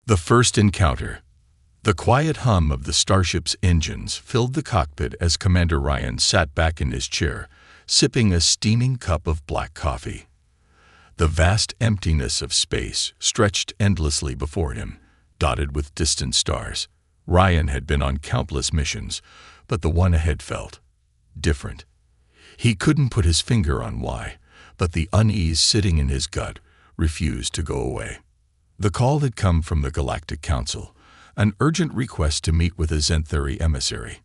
The first encounter. The quiet hum of the starship's engines filled the cockpit as Commander Ryan sat back in his chair, sipping a steaming cup of black coffee. The vast emptiness of space stretched endlessly before him, dotted with distant stars. Ryan had been on countless missions, but the one ahead felt different. He couldn't put his finger on why, but the unease sitting in his gut refused to go away. The call had come from the Galactic Council, an urgent request to meet with a Zenthari emissary.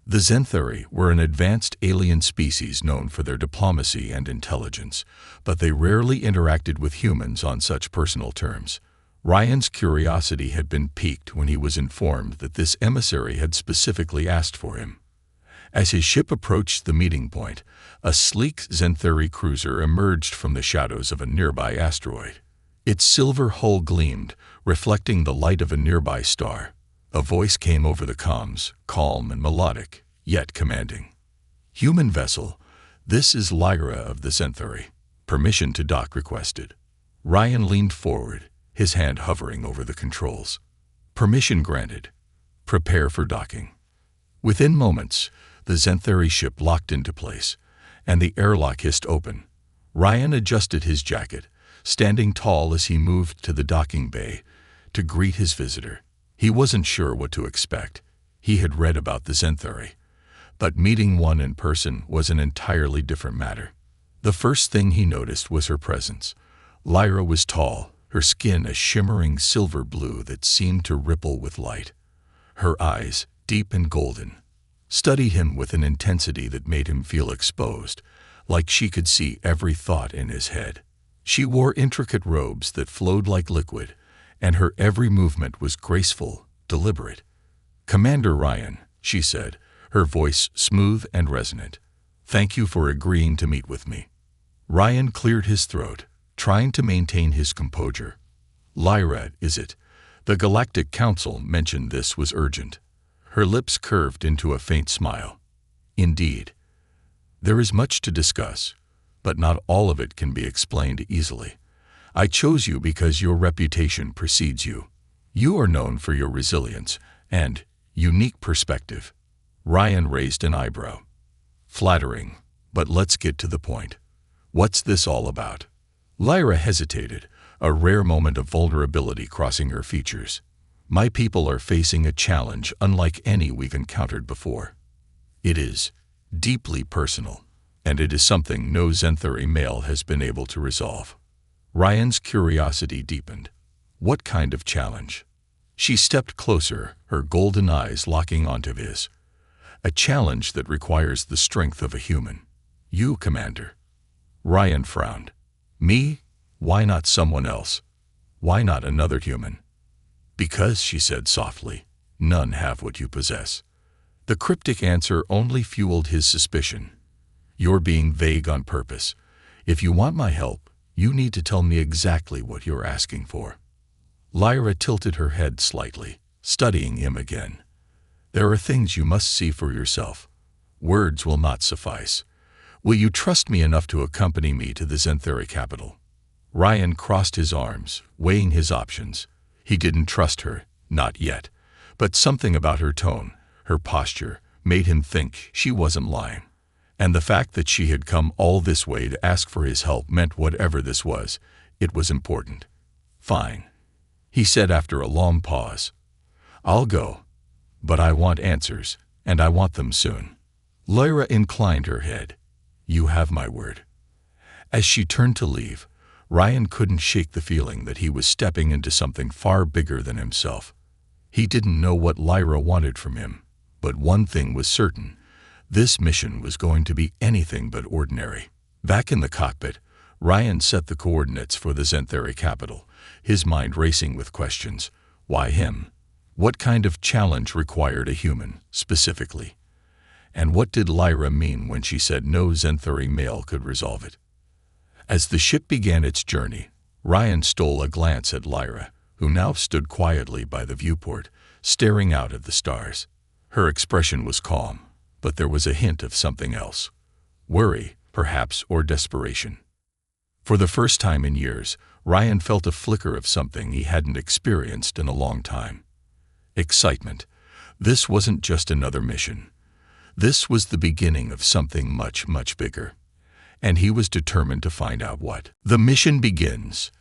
The Zenthari were an advanced alien species known for their diplomacy and intelligence, but they rarely interacted with humans on such personal terms. Ryan's curiosity had been piqued when he was informed that this emissary had specifically asked for him. As his ship approached the meeting point, a sleek Zenthari cruiser emerged from the shadows of a nearby asteroid. Its silver hull gleamed, reflecting the light of a nearby star. A voice came over the comms, calm and melodic, yet commanding. "Human vessel, this is Lyra of the Zenthari. Permission to dock requested." Ryan leaned forward, his hand hovering over the controls. "Permission granted. Prepare for docking." Within moments, the Zenthari ship locked into place, and the airlock hissed open. Ryan adjusted his jacket, standing tall as he moved to the docking bay to greet his visitor. He wasn't sure what to expect. He had read about the Zenthari, but meeting one in person was an entirely different matter. The first thing he noticed was her presence. Lyra was tall, her skin a shimmering silver blue that seemed to ripple with light. Her eyes, deep and golden, studied him with an intensity that made him feel exposed, like she could see every thought in his head. She wore intricate robes that flowed like liquid, and her every movement was graceful, deliberate. "Commander Ryan," she said, her voice smooth and resonant. "Thank you for agreeing to meet with me." Ryan cleared his throat, trying to maintain his composure. "Lyra, is it? The Galactic Council mentioned this was urgent." Her lips curved into a faint smile. "Indeed. There is much to discuss, but not all of it can be explained easily. I chose you because your reputation precedes you. You are known for your resilience and unique perspective." Ryan raised an eyebrow. "Flattering, but let's get to the point. What's this all about?" Lyra hesitated, a rare moment of vulnerability crossing her features. "My people are facing a challenge unlike any we've encountered before. It is deeply personal, and it is something no Zenthari male has been able to resolve." Ryan's curiosity deepened. "What kind of challenge?" She stepped closer, her golden eyes locking onto his. "A challenge that requires the strength of a human. You, Commander." Ryan frowned. "Me? Why not someone else? Why not another human?" "Because," she said softly, "none have what you possess." The cryptic answer only fueled his suspicion. "You're being vague on purpose. If you want my help, you need to tell me exactly what you're asking for." Lyra tilted her head slightly, studying him again. "There are things you must see for yourself. Words will not suffice. Will you trust me enough to accompany me to the Zenthari capital?" Ryan crossed his arms, weighing his options. He didn't trust her, not yet, but something about her tone, her posture, made him think she wasn't lying. And the fact that she had come all this way to ask for his help meant whatever this was, it was important. "Fine," he said after a long pause. "I'll go, but I want answers, and I want them soon." Lyra inclined her head. "You have my word." As she turned to leave, Ryan couldn't shake the feeling that he was stepping into something far bigger than himself. He didn't know what Lyra wanted from him, but one thing was certain. This mission was going to be anything but ordinary. Back in the cockpit, Ryan set the coordinates for the Zenthari capital, his mind racing with questions. Why him? What kind of challenge required a human, specifically? And what did Lyra mean when she said no Zenthari male could resolve it? As the ship began its journey, Ryan stole a glance at Lyra, who now stood quietly by the viewport, staring out at the stars. Her expression was calm, but there was a hint of something else. Worry, perhaps, or desperation. For the first time in years, Ryan felt a flicker of something he hadn't experienced in a long time. Excitement. This wasn't just another mission. This was the beginning of something much, much bigger. And he was determined to find out what. The mission begins.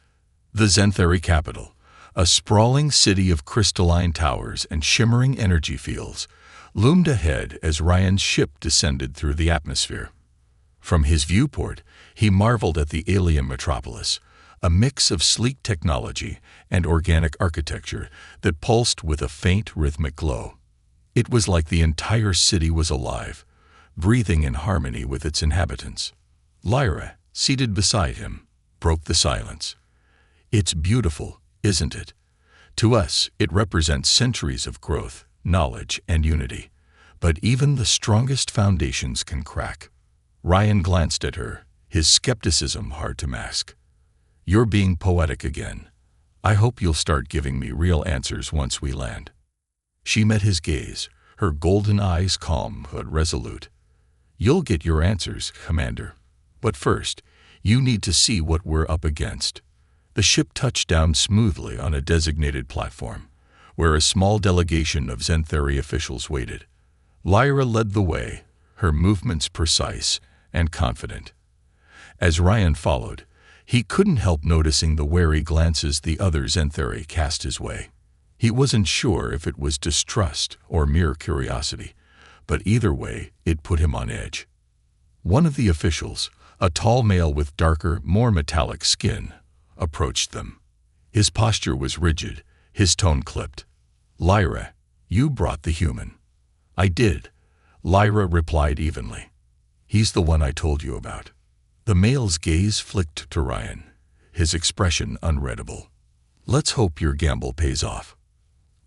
The Zenthari capital, a sprawling city of crystalline towers and shimmering energy fields, loomed ahead as Ryan's ship descended through the atmosphere. From his viewport, he marveled at the alien metropolis, a mix of sleek technology and organic architecture that pulsed with a faint rhythmic glow. It was like the entire city was alive, breathing in harmony with its inhabitants. Lyra, seated beside him, broke the silence. "It's beautiful, isn't it? To us, it represents centuries of growth, knowledge, and unity. But even the strongest foundations can crack." Ryan glanced at her, his skepticism hard to mask. "You're being poetic again. I hope you'll start giving me real answers once we land." She met his gaze, her golden eyes calm but resolute. "You'll get your answers, Commander. But first, you need to see what we're up against." The ship touched down smoothly on a designated platform, where a small delegation of Zenthari officials waited. Lyra led the way, her movements precise and confident. As Ryan followed, he couldn't help noticing the wary glances the other Zenthari cast his way. He wasn't sure if it was distrust or mere curiosity, but either way, it put him on edge. One of the officials, a tall male with darker, more metallic skin, approached them. His posture was rigid, his tone clipped. "Lyra, you brought the human." "I did," Lyra replied evenly. "He's the one I told you about." The male's gaze flicked to Ryan, his expression unreadable. "Let's hope your gamble pays off."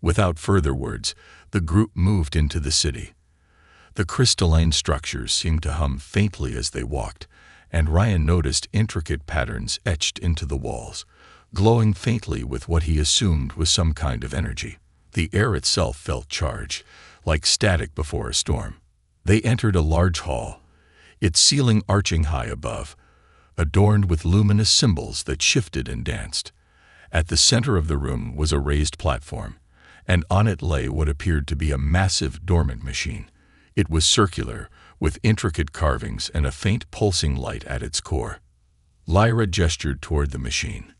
Without further words, the group moved into the city. The crystalline structures seemed to hum faintly as they walked, and Ryan noticed intricate patterns etched into the walls, glowing faintly with what he assumed was some kind of energy. The air itself felt charged, like static before a storm. They entered a large hall, its ceiling arching high above, adorned with luminous symbols that shifted and danced. At the center of the room was a raised platform, and on it lay what appeared to be a massive dormant machine. It was circular, with intricate carvings and a faint pulsing light at its core. Lyra gestured toward the machine.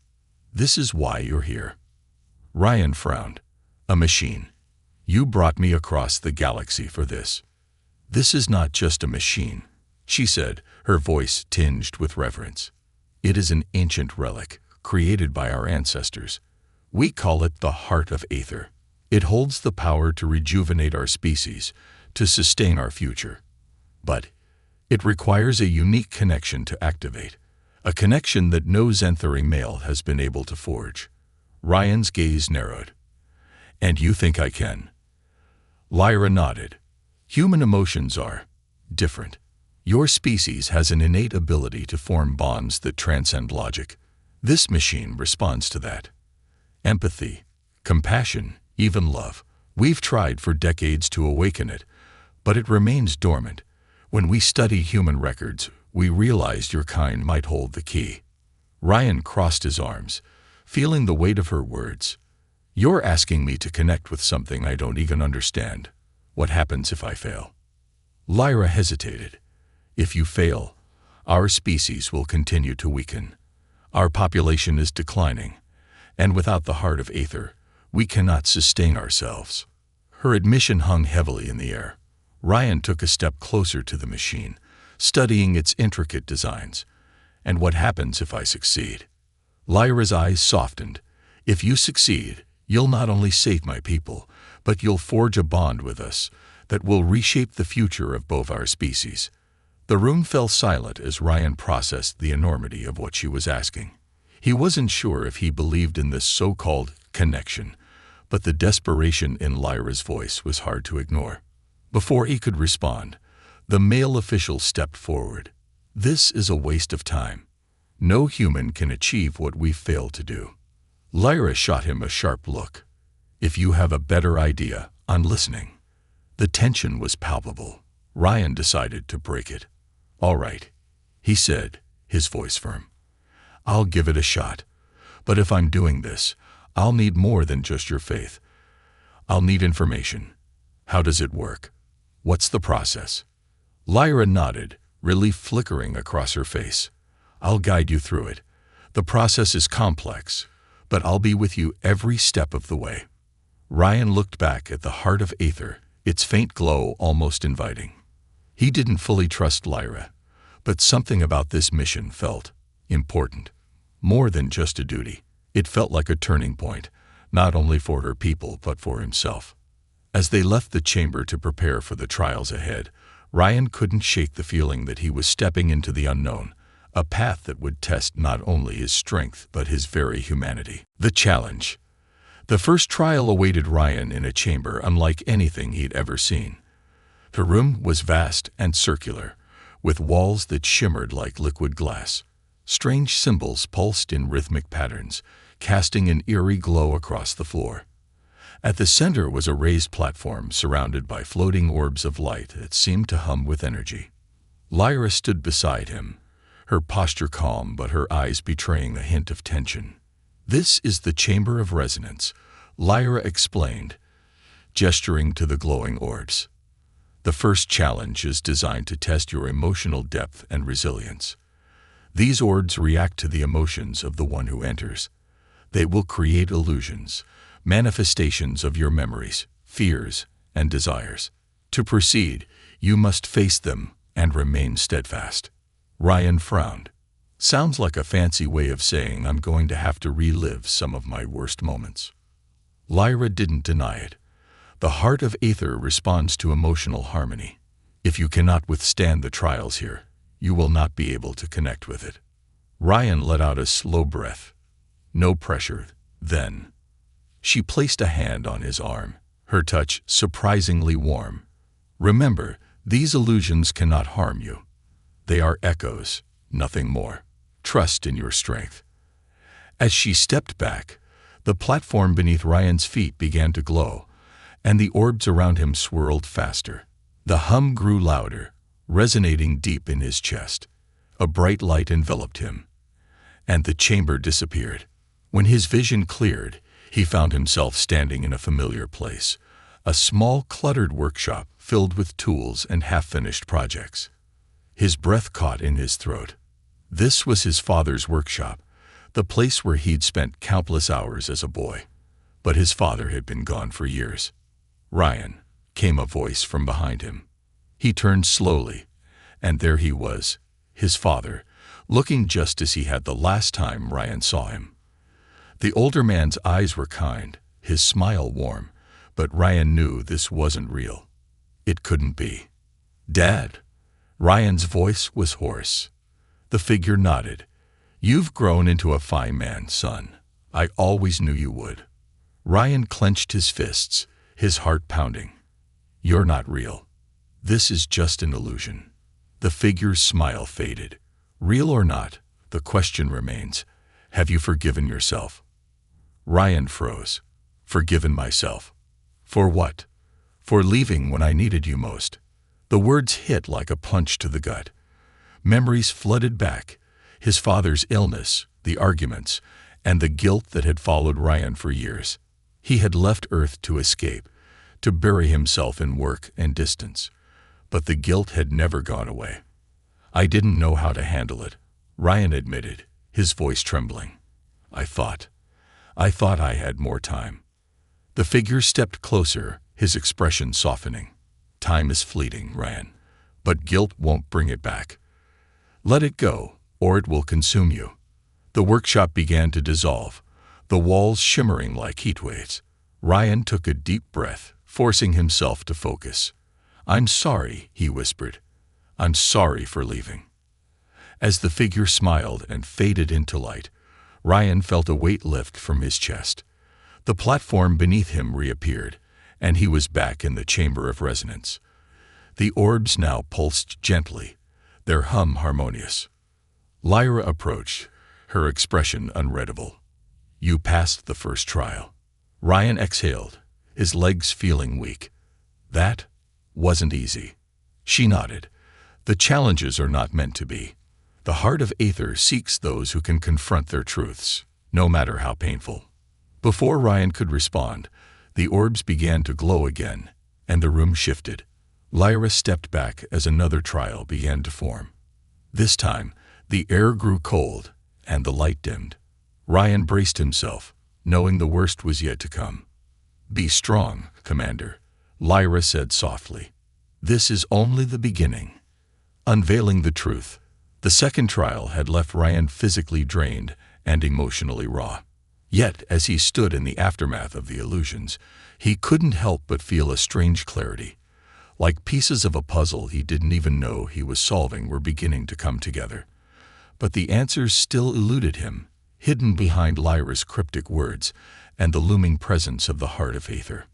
"This is why you're here." Ryan frowned. "A machine? You brought me across the galaxy for this." "This is not just a machine," she said, her voice tinged with reverence. "It is an ancient relic, created by our ancestors. We call it the Heart of Aether. It holds the power to rejuvenate our species, to sustain our future. But it requires a unique connection to activate, a connection that no Zenthari male has been able to forge." Ryan's gaze narrowed. "And you think I can?" Lyra nodded. "Human emotions are different. Your species has an innate ability to form bonds that transcend logic. This machine responds to that. Empathy, compassion, even love. We've tried for decades to awaken it, but it remains dormant. When we study human records, we realized your kind might hold the key." Ryan crossed his arms, feeling the weight of her words. "You're asking me to connect with something I don't even understand. What happens if I fail?" Lyra hesitated. "If you fail, our species will continue to weaken. Our population is declining, and without the Heart of Aether, we cannot sustain ourselves." Her admission hung heavily in the air. Ryan took a step closer to the machine, studying its intricate designs. "And what happens if I succeed?" Lyra's eyes softened. "If you succeed, you'll not only save my people, but you'll forge a bond with us that will reshape the future of both our species." The room fell silent as Ryan processed the enormity of what she was asking. He wasn't sure if he believed in this so-called connection, but the desperation in Lyra's voice was hard to ignore. Before he could respond, the male official stepped forward. "This is a waste of time. No human can achieve what we failed to do." Lyra shot him a sharp look. "If you have a better idea, I'm listening." The tension was palpable. Ryan decided to break it. "All right," he said, his voice firm. "I'll give it a shot. But if I'm doing this, I'll need more than just your faith. I'll need information. How does it work? What's the process? Lyra nodded, relief flickering across her face. I'll guide you through it. The process is complex, but I'll be with you every step of the way. Ryan looked back at the heart of Aether, its faint glow almost inviting. He didn't fully trust Lyra, but something about this mission felt important. More than just a duty. It felt like a turning point, not only for her people but for himself. As they left the chamber to prepare for the trials ahead, Ryan couldn't shake the feeling that he was stepping into the unknown, a path that would test not only his strength but his very humanity. The challenge. The first trial awaited Ryan in a chamber unlike anything he'd ever seen. The room was vast and circular, with walls that shimmered like liquid glass. Strange symbols pulsed in rhythmic patterns, casting an eerie glow across the floor. At the center was a raised platform surrounded by floating orbs of light that seemed to hum with energy. Lyra stood beside him, her posture calm but her eyes betraying a hint of tension. "This is the Chamber of Resonance," Lyra explained, gesturing to the glowing orbs. "The first challenge is designed to test your emotional depth and resilience. These orbs react to the emotions of the one who enters. They will create illusions, manifestations of your memories, fears, and desires. To proceed, you must face them and remain steadfast." Ryan frowned. "Sounds like a fancy way of saying I'm going to have to relive some of my worst moments." Lyra didn't deny it. The heart of Aether responds to emotional harmony. If you cannot withstand the trials here, you will not be able to connect with it. Ryan let out a slow breath. No pressure, then. She placed a hand on his arm, her touch surprisingly warm. "Remember, these illusions cannot harm you. They are echoes, nothing more. Trust in your strength." As she stepped back, the platform beneath Ryan's feet began to glow, and the orbs around him swirled faster. The hum grew louder, resonating deep in his chest. A bright light enveloped him, and the chamber disappeared. When his vision cleared, he found himself standing in a familiar place, a small, cluttered workshop filled with tools and half-finished projects. His breath caught in his throat. This was his father's workshop, the place where he'd spent countless hours as a boy. But his father had been gone for years. "Ryan," came a voice from behind him. He turned slowly, and there he was, his father, looking just as he had the last time Ryan saw him. The older man's eyes were kind, his smile warm, but Ryan knew this wasn't real. It couldn't be. "Dad?" Ryan's voice was hoarse. The figure nodded. "You've grown into a fine man, son. I always knew you would." Ryan clenched his fists, his heart pounding. "You're not real. This is just an illusion." The figure's smile faded. "Real or not, the question remains, have you forgiven yourself?" Ryan froze. "Forgiven myself? For what?" "For leaving when I needed you most." The words hit like a punch to the gut. Memories flooded back, his father's illness, the arguments, and the guilt that had followed Ryan for years. He had left Earth to escape, to bury himself in work and distance. But the guilt had never gone away. "I didn't know how to handle it," Ryan admitted, his voice trembling. I thought I had more time." The figure stepped closer, his expression softening. "Time is fleeting, Ryan, but guilt won't bring it back. Let it go, or it will consume you." The workshop began to dissolve, the walls shimmering like heat waves. Ryan took a deep breath, forcing himself to focus. "I'm sorry," he whispered. "I'm sorry for leaving." As the figure smiled and faded into light, Ryan felt a weight lift from his chest. The platform beneath him reappeared, and he was back in the Chamber of Resonance. The orbs now pulsed gently, their hum harmonious. Lyra approached, her expression unreadable. "You passed the first trial." Ryan exhaled, his legs feeling weak. "That wasn't easy." She nodded. "The challenges are not meant to be. The heart of Aether seeks those who can confront their truths, no matter how painful. Before Ryan could respond, the orbs began to glow again, and the room shifted. Lyra stepped back as another trial began to form. This time, the air grew cold, and the light dimmed. Ryan braced himself, knowing the worst was yet to come. "Be strong, Commander," Lyra said softly. "This is only the beginning." Unveiling the truth, the second trial had left Ryan physically drained and emotionally raw. Yet, as he stood in the aftermath of the illusions, he couldn't help but feel a strange clarity. Like pieces of a puzzle he didn't even know he was solving were beginning to come together. But the answers still eluded him, hidden behind Lyra's cryptic words and the looming presence of the heart of Aether.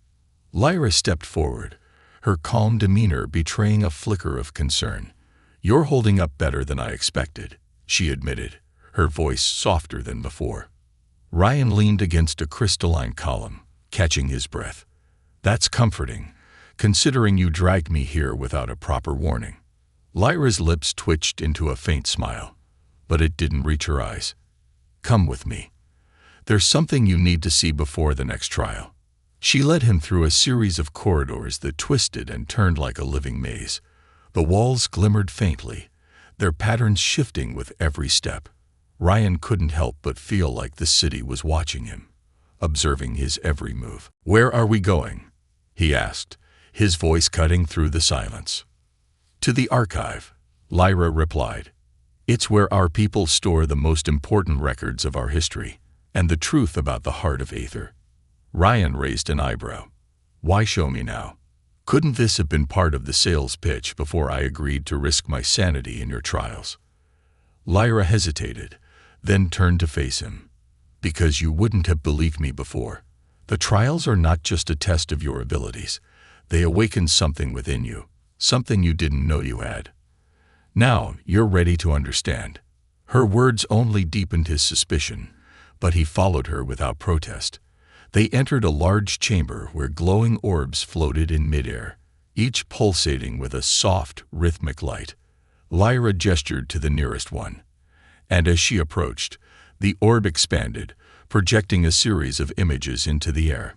Lyra stepped forward, her calm demeanor betraying a flicker of concern. "You're holding up better than I expected," she admitted, her voice softer than before. Ryan leaned against a crystalline column, catching his breath. "That's comforting, considering you dragged me here without a proper warning." Lyra's lips twitched into a faint smile, but it didn't reach her eyes. "Come with me. There's something you need to see before the next trial." She led him through a series of corridors that twisted and turned like a living maze. The walls glimmered faintly, their patterns shifting with every step. Ryan couldn't help but feel like the city was watching him, observing his every move. "Where are we going?" he asked, his voice cutting through the silence. "To the archive," Lyra replied. "It's where our people store the most important records of our history, and the truth about the heart of Aether." Ryan raised an eyebrow. "Why show me now? Couldn't this have been part of the sales pitch before I agreed to risk my sanity in your trials?" Lyra hesitated, then turned to face him. "Because you wouldn't have believed me before. The trials are not just a test of your abilities. They awaken something within you, something you didn't know you had. Now you're ready to understand." Her words only deepened his suspicion, but he followed her without protest. They entered a large chamber where glowing orbs floated in midair, each pulsating with a soft, rhythmic light. Lyra gestured to the nearest one, and as she approached, the orb expanded, projecting a series of images into the air.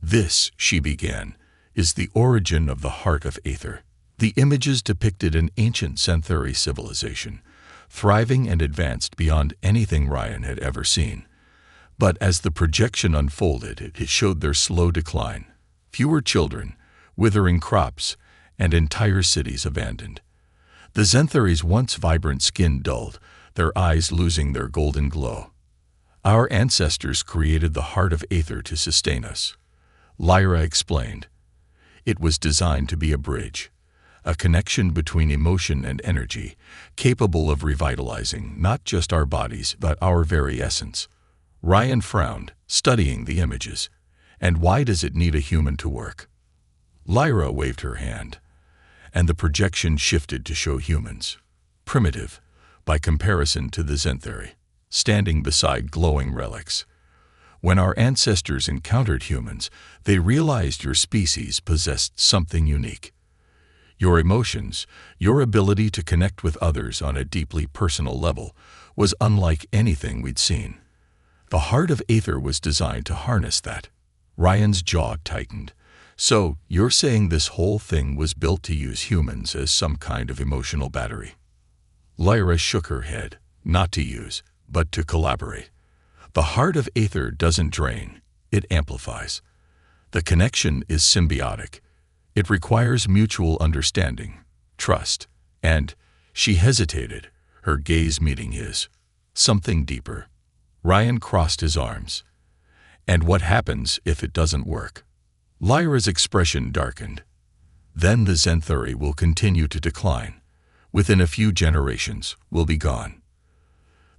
"This," she began, "is the origin of the heart of Aether." The images depicted an ancient Centauri civilization, thriving and advanced beyond anything Ryan had ever seen. But as the projection unfolded, it showed their slow decline. Fewer children, withering crops, and entire cities abandoned. The Centauri's once vibrant skin dulled, their eyes losing their golden glow. "Our ancestors created the heart of Aether to sustain us," Lyra explained. "It was designed to be a bridge, a connection between emotion and energy, capable of revitalizing not just our bodies but our very essence." Ryan frowned, studying the images. "And why does it need a human to work?" Lyra waved her hand, and the projection shifted to show humans, primitive, by comparison to the Centauri, standing beside glowing relics. "When our ancestors encountered humans, they realized your species possessed something unique. Your emotions, your ability to connect with others on a deeply personal level, was unlike anything we'd seen. The heart of Aether was designed to harness that." Ryan's jaw tightened. "So, you're saying this whole thing was built to use humans as some kind of emotional battery?" Lyra shook her head. "Not to use, but to collaborate. The heart of Aether doesn't drain, it amplifies. The connection is symbiotic. It requires mutual understanding, trust, and—" She hesitated, her gaze meeting his. "Something deeper." Ryan crossed his arms. "And what happens if it doesn't work?" Lyra's expression darkened. "Then the Centauri will continue to decline. Within a few generations, we'll be gone."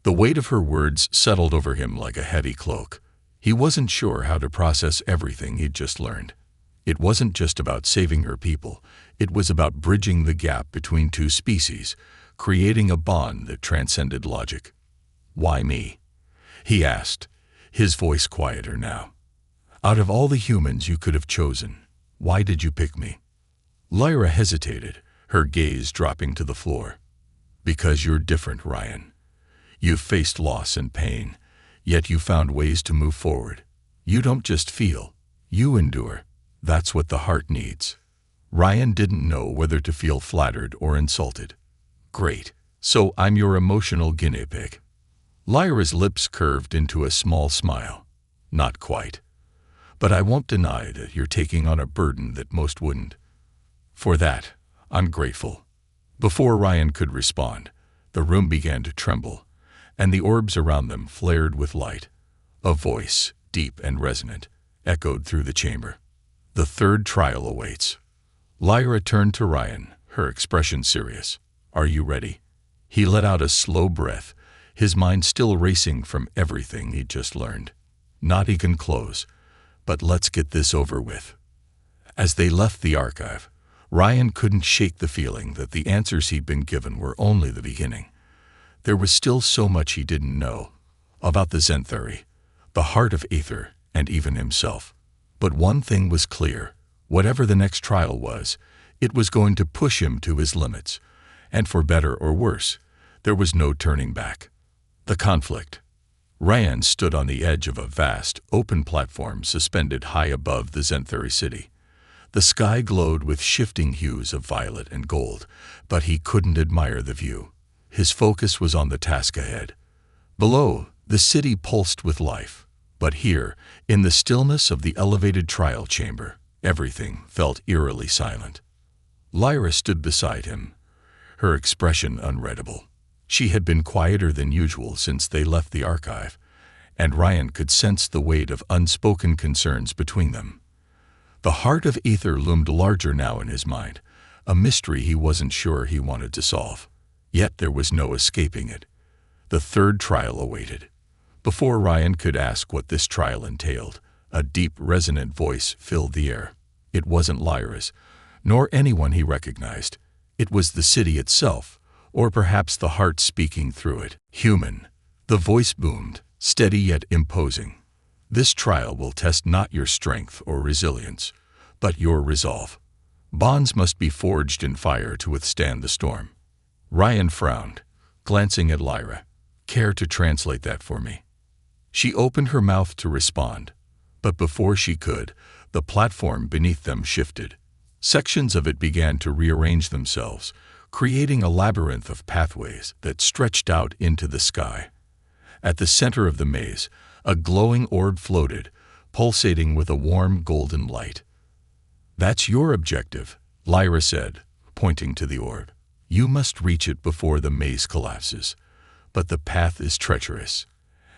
The weight of her words settled over him like a heavy cloak. He wasn't sure how to process everything he'd just learned. It wasn't just about saving her people. It was about bridging the gap between two species, creating a bond that transcended logic. "Why me?" he asked, his voice quieter now. "Out of all the humans you could have chosen, why did you pick me?" Lyra hesitated, her gaze dropping to the floor. "Because you're different, Ryan. You've faced loss and pain. Yet you found ways to move forward. You don't just feel, you endure. That's what the heart needs. Ryan didn't know whether to feel flattered or insulted. Great. So I'm your emotional guinea pig. Lyra's lips curved into a small smile. Not quite. But I won't deny that you're taking on a burden that most wouldn't. For that, I'm grateful. Before Ryan could respond, the room began to tremble, and the orbs around them flared with light. A voice, deep and resonant, echoed through the chamber. The third trial awaits. Lyra turned to Ryan, her expression serious. Are you ready? He let out a slow breath, his mind still racing from everything he'd just learned. Not even close, but let's get this over with. As they left the archive, Ryan couldn't shake the feeling that the answers he'd been given were only the beginning. There was still so much he didn't know about the Zen theory, the heart of Aether, and even himself. But one thing was clear. Whatever the next trial was, it was going to push him to his limits. And for better or worse, there was no turning back. The conflict. Ryan stood on the edge of a vast, open platform suspended high above the Zenthari city. The sky glowed with shifting hues of violet and gold, but he couldn't admire the view. His focus was on the task ahead. Below, the city pulsed with life. But here, in the stillness of the elevated trial chamber, everything felt eerily silent. Lyra stood beside him, her expression unreadable. She had been quieter than usual since they left the archive, and Ryan could sense the weight of unspoken concerns between them. The heart of Aether loomed larger now in his mind, a mystery he wasn't sure he wanted to solve. Yet there was no escaping it. The third trial awaited. Before Ryan could ask what this trial entailed, a deep, resonant voice filled the air. It wasn't Lyra's, nor anyone he recognized. It was the city itself, or perhaps the heart speaking through it. Human. The voice boomed, steady yet imposing. This trial will test not your strength or resilience, but your resolve. Bonds must be forged in fire to withstand the storm. Ryan frowned, glancing at Lyra. Care to translate that for me? She opened her mouth to respond, but before she could, the platform beneath them shifted. Sections of it began to rearrange themselves, creating a labyrinth of pathways that stretched out into the sky. At the center of the maze, a glowing orb floated, pulsating with a warm golden light. That's your objective, Lyra said, pointing to the orb. You must reach it before the maze collapses, but the path is treacherous,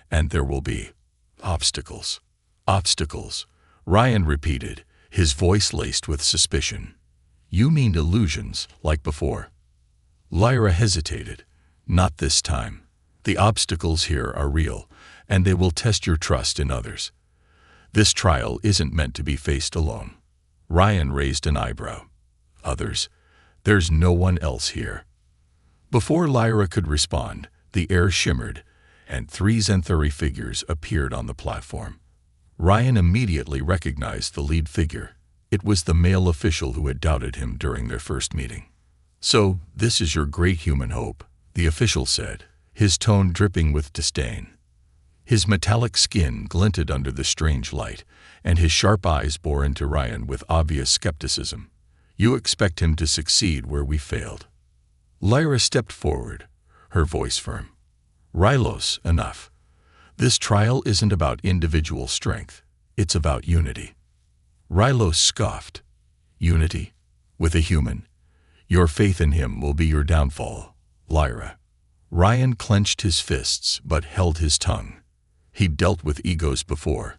and there will be obstacles. Obstacles, Ryan repeated, his voice laced with suspicion. You mean illusions, like before? Lyra hesitated. Not this time. The obstacles here are real, and they will test your trust in others. This trial isn't meant to be faced alone. Ryan raised an eyebrow. Others? There's no one else here. Before Lyra could respond, the air shimmered, and 3 Zenthari figures appeared on the platform. Ryan immediately recognized the lead figure. It was the male official who had doubted him during their first meeting. So, this is your great human hope, the official said, his tone dripping with disdain. His metallic skin glinted under the strange light, and his sharp eyes bore into Ryan with obvious skepticism. You expect him to succeed where we failed. Lyra stepped forward, her voice firm. Rylos, enough. This trial isn't about individual strength. It's about unity. Rylos scoffed. Unity? With a human? Your faith in him will be your downfall, Lyra. Ryan clenched his fists but held his tongue. He'd dealt with egos before,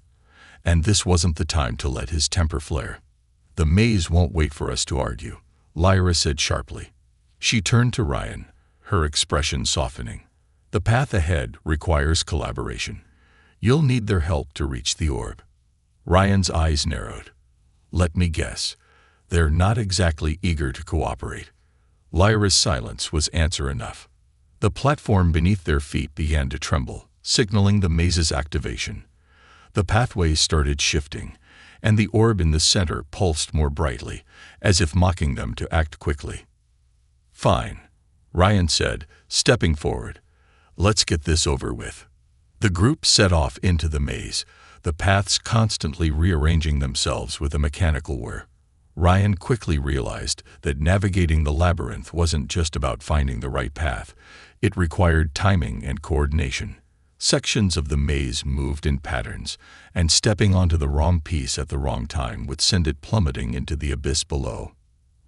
and this wasn't the time to let his temper flare. The maze won't wait for us to argue, Lyra said sharply. She turned to Ryan, her expression softening. The path ahead requires collaboration. You'll need their help to reach the orb. Ryan's eyes narrowed. Let me guess. They're not exactly eager to cooperate. Lyra's silence was answer enough. The platform beneath their feet began to tremble, signaling the maze's activation. The pathways started shifting, and the orb in the center pulsed more brightly, as if mocking them to act quickly. Fine, Ryan said, stepping forward. Let's get this over with. The group set off into the maze, the paths constantly rearranging themselves with a mechanical whir. Ryan quickly realized that navigating the labyrinth wasn't just about finding the right path. It required timing and coordination. Sections of the maze moved in patterns, and stepping onto the wrong piece at the wrong time would send it plummeting into the abyss below.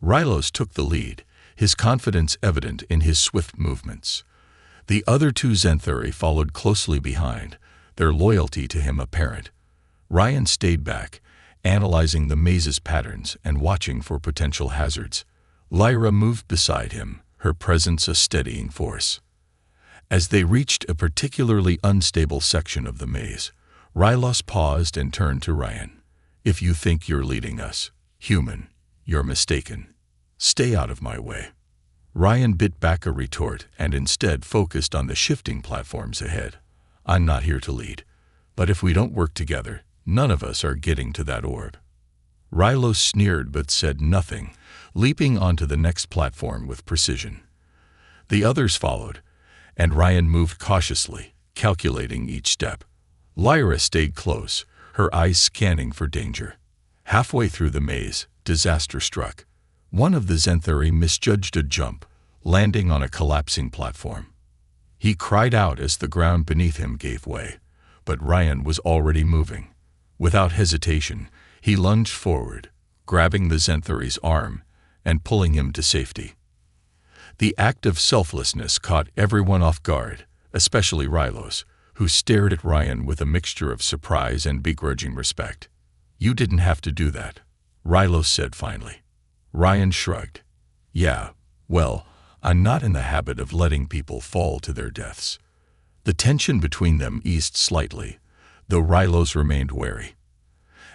Rylos took the lead, his confidence evident in his swift movements. The other two Zenthuri followed closely behind, their loyalty to him apparent. Ryan stayed back, analyzing the maze's patterns and watching for potential hazards. Lyra moved beside him, her presence a steadying force. As they reached a particularly unstable section of the maze, Rylos paused and turned to Ryan. "If you think you're leading us, human, you're mistaken. Stay out of my way." Ryan bit back a retort and instead focused on the shifting platforms ahead. "I'm not here to lead, but if we don't work together, none of us are getting to that orb." Rylos sneered but said nothing, leaping onto the next platform with precision. The others followed, and Ryan moved cautiously, calculating each step. Lyra stayed close, her eyes scanning for danger. Halfway through the maze, disaster struck. One of the Zenthuri misjudged a jump, landing on a collapsing platform. He cried out as the ground beneath him gave way, but Ryan was already moving. Without hesitation, he lunged forward, grabbing the Zenthuri's arm and pulling him to safety. The act of selflessness caught everyone off guard, especially Rylos, who stared at Ryan with a mixture of surprise and begrudging respect. "You didn't have to do that," Rylos said finally. Ryan shrugged. "Yeah, well, I'm not in the habit of letting people fall to their deaths." The tension between them eased slightly, though Rylos remained wary.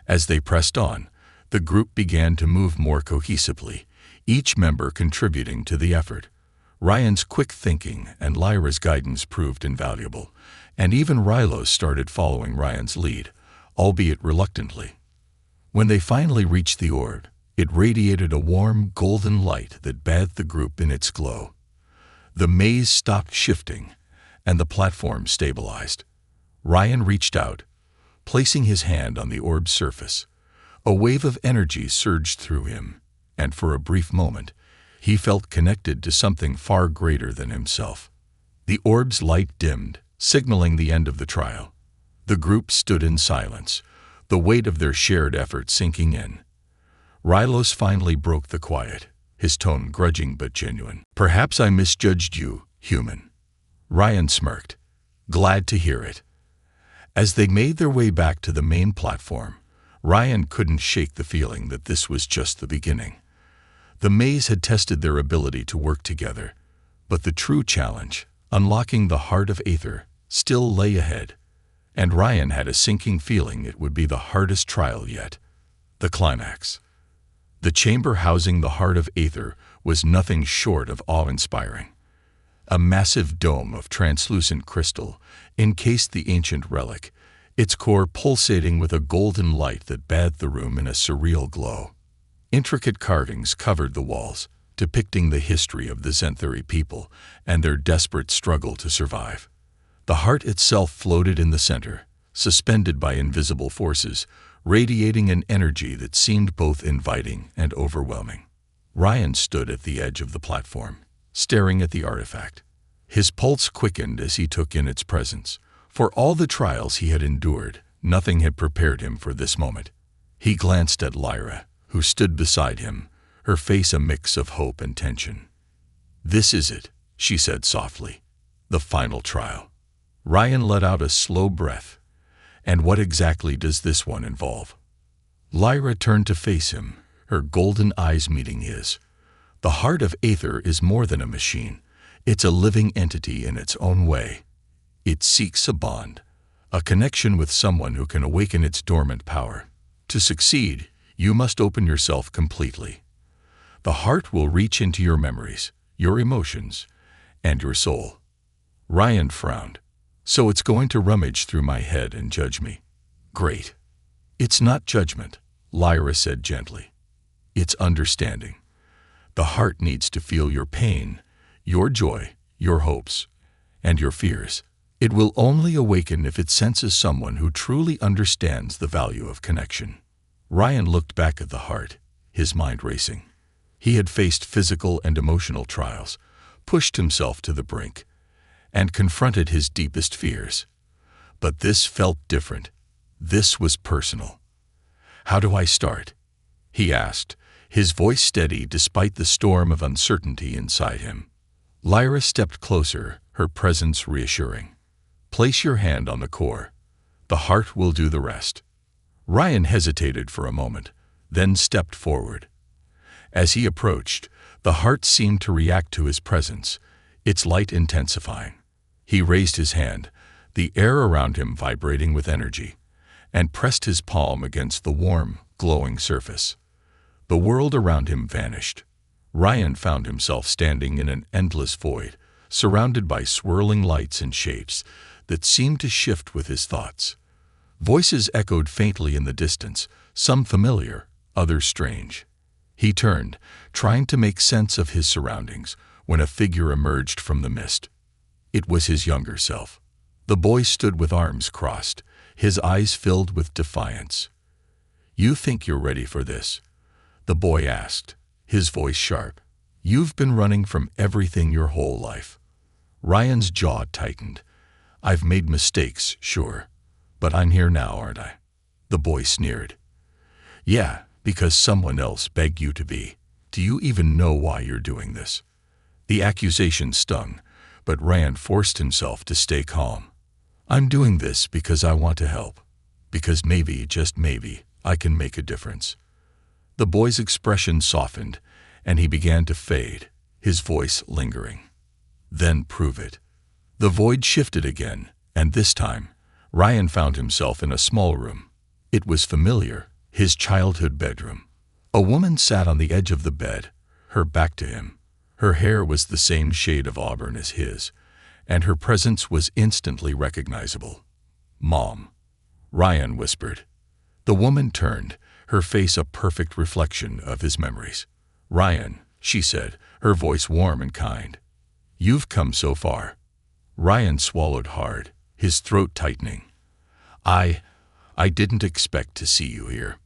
As they pressed on, the group began to move more cohesively, each member contributing to the effort. Ryan's quick thinking and Lyra's guidance proved invaluable, and even Rylos started following Ryan's lead, albeit reluctantly. When they finally reached the orb, it radiated a warm, golden light that bathed the group in its glow. The maze stopped shifting, and the platform stabilized. Ryan reached out, placing his hand on the orb's surface. A wave of energy surged through him, and for a brief moment, he felt connected to something far greater than himself. The orb's light dimmed, signaling the end of the trial. The group stood in silence, the weight of their shared effort sinking in. Rylos finally broke the quiet, his tone grudging but genuine. "Perhaps I misjudged you, human." Ryan smirked, glad to hear it. As they made their way back to the main platform, Ryan couldn't shake the feeling that this was just the beginning. The maze had tested their ability to work together, but the true challenge, unlocking the heart of Aether, still lay ahead, and Ryan had a sinking feeling it would be the hardest trial yet. The climax. The chamber housing the heart of Aether was nothing short of awe-inspiring. A massive dome of translucent crystal encased the ancient relic, its core pulsating with a golden light that bathed the room in a surreal glow. Intricate carvings covered the walls, depicting the history of the Zenthuri people and their desperate struggle to survive. The heart itself floated in the center, suspended by invisible forces, radiating an energy that seemed both inviting and overwhelming. Ryan stood at the edge of the platform, staring at the artifact. His pulse quickened as he took in its presence. For all the trials he had endured, nothing had prepared him for this moment. He glanced at Lyra, who stood beside him, her face a mix of hope and tension. "This is it," she said softly. "The final trial." Ryan let out a slow breath. "And what exactly does this one involve?" Lyra turned to face him, her golden eyes meeting his. "The heart of Aether is more than a machine. It's a living entity in its own way. It seeks a bond, a connection with someone who can awaken its dormant power. To succeed, you must open yourself completely. The heart will reach into your memories, your emotions, and your soul." Ryan frowned. "So it's going to rummage through my head and judge me. Great." "It's not judgment," Lyra said gently. "It's understanding. The heart needs to feel your pain, your joy, your hopes, and your fears. It will only awaken if it senses someone who truly understands the value of connection. Ryan looked back at the heart, his mind racing. He had faced physical and emotional trials, pushed himself to the brink, and confronted his deepest fears. But this felt different. This was personal. "How do I start?" he asked, his voice steady despite the storm of uncertainty inside him. Lyra stepped closer, her presence reassuring. "Place your hand on the core. The heart will do the rest." Ryan hesitated for a moment, then stepped forward. As he approached, the heart seemed to react to his presence, its light intensifying. He raised his hand, the air around him vibrating with energy, and pressed his palm against the warm, glowing surface. The world around him vanished. Ryan found himself standing in an endless void, surrounded by swirling lights and shapes that seemed to shift with his thoughts. Voices echoed faintly in the distance, some familiar, others strange. He turned, trying to make sense of his surroundings, when a figure emerged from the mist. It was his younger self. The boy stood with arms crossed, his eyes filled with defiance. "You think you're ready for this?" the boy asked, his voice sharp. "You've been running from everything your whole life." Ryan's jaw tightened. "I've made mistakes, sure. But I'm here now, aren't I?" The boy sneered. "Yeah, because someone else begged you to be. Do you even know why you're doing this?" The accusation stung, but Ryan forced himself to stay calm. "I'm doing this because I want to help. Because maybe, just maybe, I can make a difference." The boy's expression softened, and he began to fade, his voice lingering. "Then prove it." The void shifted again, and this time, Ryan found himself in a small room. It was familiar, his childhood bedroom. A woman sat on the edge of the bed, her back to him. Her hair was the same shade of auburn as his, and her presence was instantly recognizable. "Mom," Ryan whispered. The woman turned, her face a perfect reflection of his memories. "Ryan," she said, her voice warm and kind. "You've come so far." Ryan swallowed hard, his throat tightening. I didn't expect to see you here."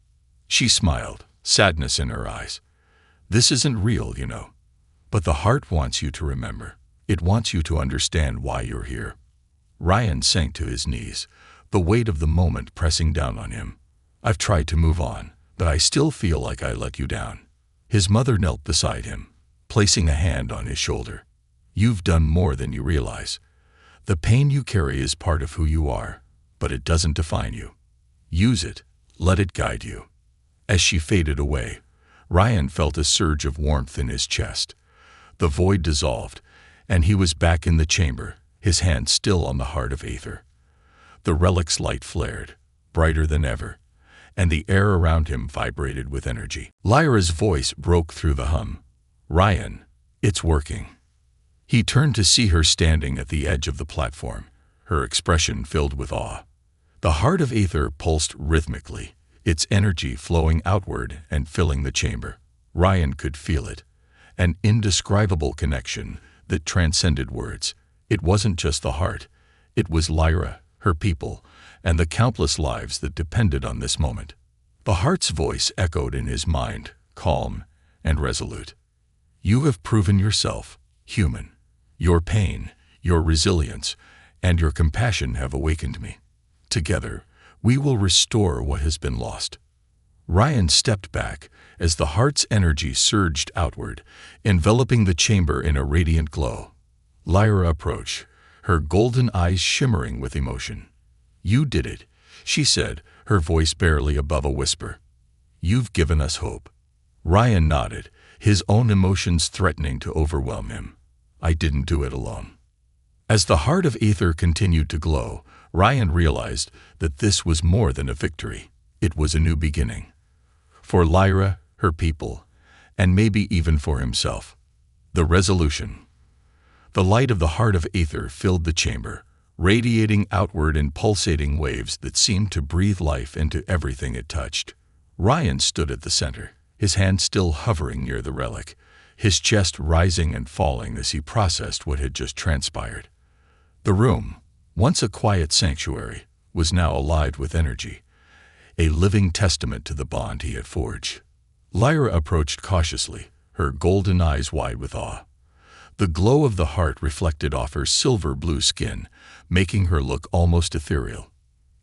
She smiled, sadness in her eyes. "This isn't real, you know. But the heart wants you to remember. It wants you to understand why you're here." Ryan sank to his knees, the weight of the moment pressing down on him. "I've tried to move on, but I still feel like I let you down." His mother knelt beside him, placing a hand on his shoulder. "You've done more than you realize. The pain you carry is part of who you are, but it doesn't define you. Use it, let it guide you." As she faded away, Ryan felt a surge of warmth in his chest. The void dissolved, and he was back in the chamber, his hand still on the heart of Aether. The relic's light flared, brighter than ever, and the air around him vibrated with energy. Lyra's voice broke through the hum. "Ryan, it's working." He turned to see her standing at the edge of the platform, her expression filled with awe. The heart of Aether pulsed rhythmically, its energy flowing outward and filling the chamber. Ryan could feel it, an indescribable connection that transcended words. It wasn't just the heart, it was Lyra, her people, and the countless lives that depended on this moment. The heart's voice echoed in his mind, calm and resolute. "You have proven yourself human. Your pain, your resilience, and your compassion have awakened me. Together, we will restore what has been lost." Ryan stepped back as the heart's energy surged outward, enveloping the chamber in a radiant glow. Lyra approached, her golden eyes shimmering with emotion. "You did it," she said, her voice barely above a whisper. "You've given us hope." Ryan nodded, his own emotions threatening to overwhelm him. "I didn't do it alone." As the heart of Aether continued to glow, Ryan realized that this was more than a victory. It was a new beginning. For Lyra, her people, and maybe even for himself. The resolution. The light of the heart of Aether filled the chamber, radiating outward in pulsating waves that seemed to breathe life into everything it touched. Ryan stood at the center, his hand still hovering near the relic, his chest rising and falling as he processed what had just transpired. The room, once a quiet sanctuary, was now alive with energy, a living testament to the bond he had forged. Lyra approached cautiously, her golden eyes wide with awe. The glow of the heart reflected off her silver-blue skin, making her look almost ethereal.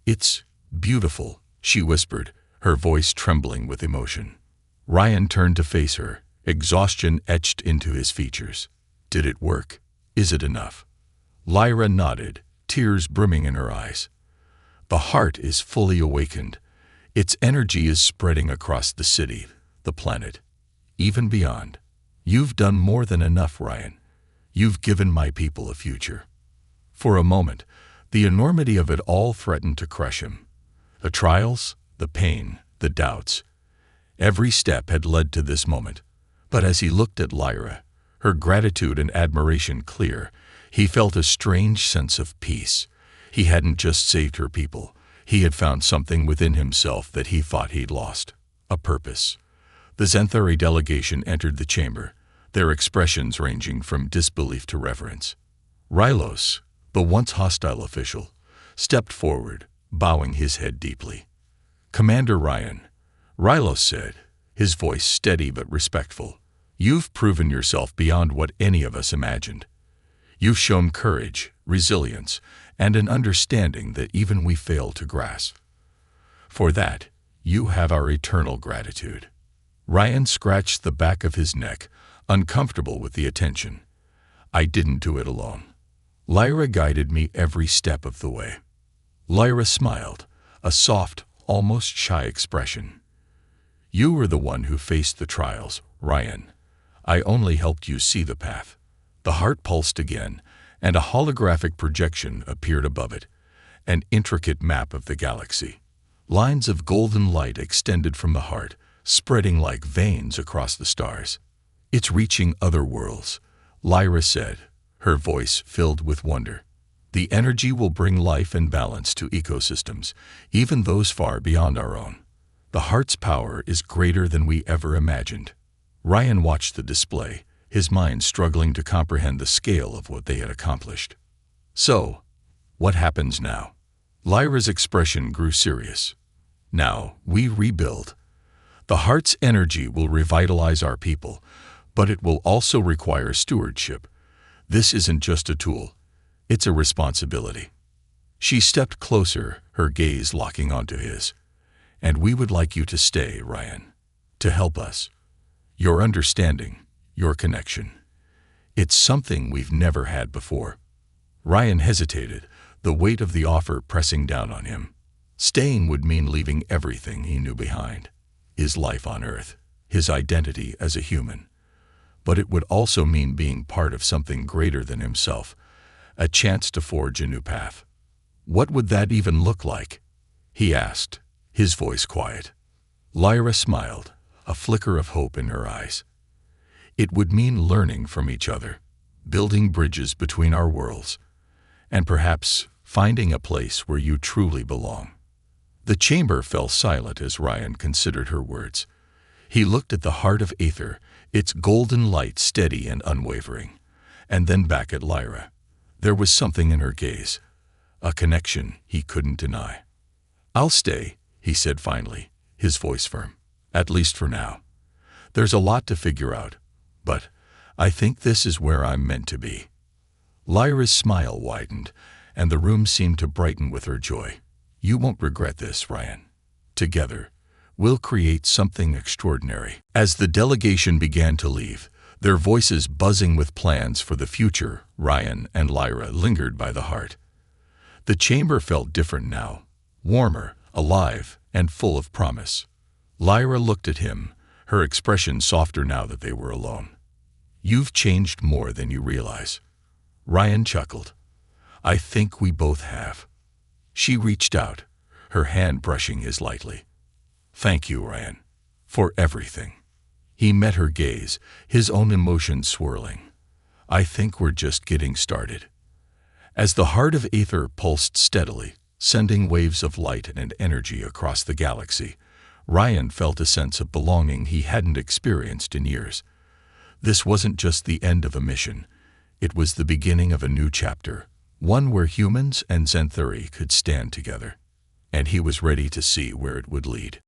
"It's beautiful," she whispered, her voice trembling with emotion. Ryan turned to face her, exhaustion etched into his features. "Did it work? Is it enough?" Lyra nodded, tears brimming in her eyes. "The heart is fully awakened. Its energy is spreading across the city, the planet, even beyond. You've done more than enough, Ryan. You've given my people a future." For a moment, the enormity of it all threatened to crush him. The trials, the pain, the doubts. Every step had led to this moment. But as he looked at Lyra, her gratitude and admiration clear, he felt a strange sense of peace. He hadn't just saved her people. He had found something within himself that he thought he'd lost. A purpose. The Xanthari delegation entered the chamber, their expressions ranging from disbelief to reverence. Rylos, the once hostile official, stepped forward, bowing his head deeply. "Commander Ryan," Rylos said, his voice steady but respectful, "you've proven yourself beyond what any of us imagined. You've shown courage, resilience, and an understanding that even we fail to grasp. For that, you have our eternal gratitude." Ryan scratched the back of his neck, uncomfortable with the attention. "I didn't do it alone. Lyra guided me every step of the way." Lyra smiled, a soft, almost shy expression. "You were the one who faced the trials, Ryan. I only helped you see the path." The heart pulsed again, and a holographic projection appeared above it, an intricate map of the galaxy. Lines of golden light extended from the heart, spreading like veins across the stars. "It's reaching other worlds," Lyra said, her voice filled with wonder. "The energy will bring life and balance to ecosystems, even those far beyond our own. The heart's power is greater than we ever imagined." Ryan watched the display, his mind struggling to comprehend the scale of what they had accomplished. "So, what happens now?" Lyra's expression grew serious. "Now, we rebuild. The heart's energy will revitalize our people, but it will also require stewardship. This isn't just a tool, it's a responsibility." She stepped closer, her gaze locking onto his. "And we would like you to stay, Ryan, to help us. Your understanding, your connection. It's something we've never had before." Ryan hesitated, the weight of the offer pressing down on him. Staying would mean leaving everything he knew behind. His life on Earth, his identity as a human. But it would also mean being part of something greater than himself, a chance to forge a new path. "What would that even look like?" he asked, his voice quiet. Lyra smiled, a flicker of hope in her eyes. "It would mean learning from each other, building bridges between our worlds, and perhaps finding a place where you truly belong." The chamber fell silent as Ryan considered her words. He looked at the heart of Aether, its golden light steady and unwavering, and then back at Lyra. There was something in her gaze, a connection he couldn't deny. "I'll stay," he said finally, his voice firm. "At least for now. There's a lot to figure out, but I think this is where I'm meant to be." Lyra's smile widened, and the room seemed to brighten with her joy. "You won't regret this, Ryan. Together, we'll create something extraordinary." As the delegation began to leave, their voices buzzing with plans for the future, Ryan and Lyra lingered by the heart. The chamber felt different now, warmer, alive, and full of promise. Lyra looked at him, her expression softer now that they were alone. "You've changed more than you realize." Ryan chuckled. "I think we both have." She reached out, her hand brushing his lightly. "Thank you, Ryan, for everything." He met her gaze, his own emotions swirling. "I think we're just getting started." As the heart of Aether pulsed steadily, sending waves of light and energy across the galaxy, Ryan felt a sense of belonging he hadn't experienced in years. This wasn't just the end of a mission, it was the beginning of a new chapter, one where humans and Xanthuri could stand together, and he was ready to see where it would lead.